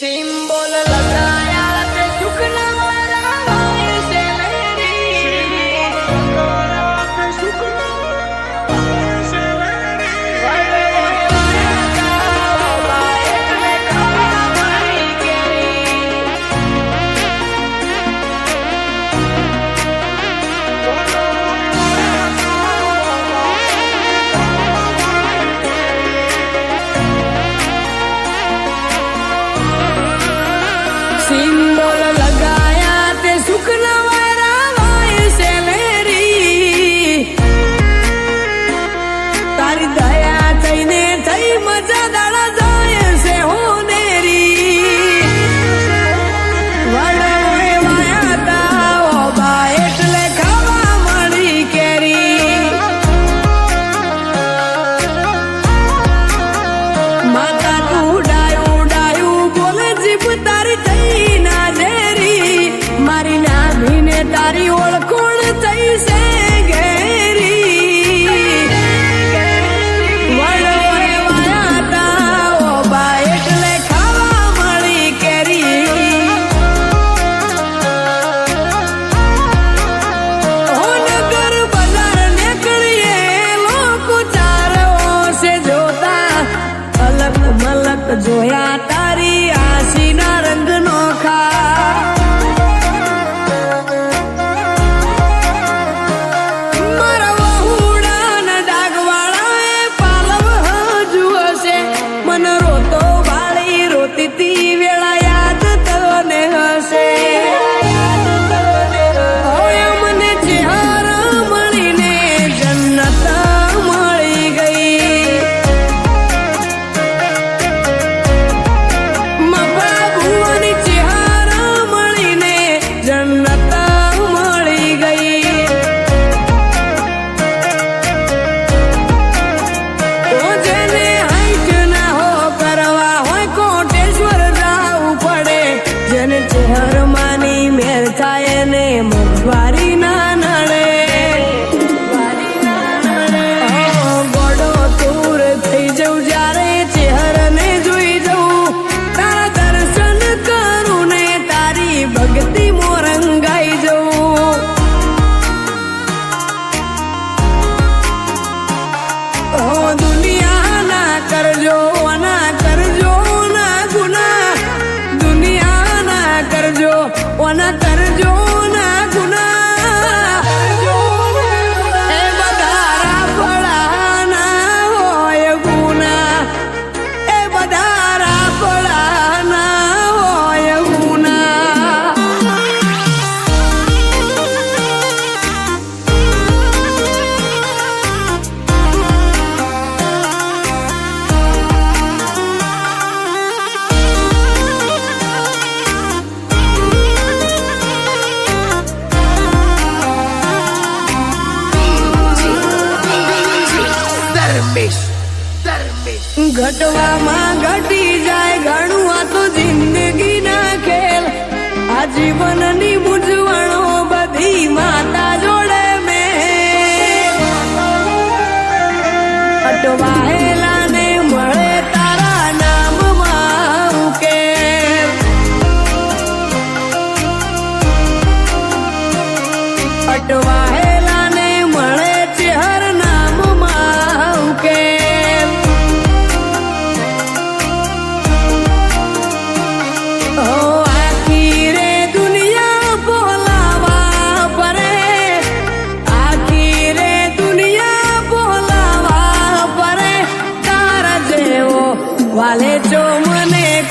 symbol लगाया ते सुखना वाला वाय से मेरी सिंबल लगाया ते सुखना वाला वाय से मेरी तारी दया थईने थई मजा दाड़ा जाय से होनेरी वडवे वाया ता ओ बा એટલે ખાવા મળી કેરી માતા તું ડાયું ડાયું બોલે જીભ તારી મારી નાભીને તારી ઓળખોણ થઈ છે ઘેરી વડોએ વાયા તા ઓબા એટલે ખાવા મળી કેરી નગર બજાર નીકળીએ લોકો ચારો છે જોતા અલગ મલક જોયા તારી આસીના રંગ નોખા મગવારી ના નડે ગોડો દૂર થઈ જવું જ્યારે ચહેરને જોઈ જવું તારા દર્શન કરું ને તારી ભક્તિ મોરંગાઈ જવું દુનિયા ના કરજો ના ગુના દુનિયા ના કરજો ઓના કરજો ઘટવામાં ઘટી જાય ઘણું આ તો જિંદગી ના ખેલ આ જીવનની મૂંઝવણો બધી માતા જોડે મેં અટવાયેલા ને મળે તારા નામમાં ઉકેલ અટવાયેલા ને મળે ચહેર નામમાં ઉકેલ વાલે જો મને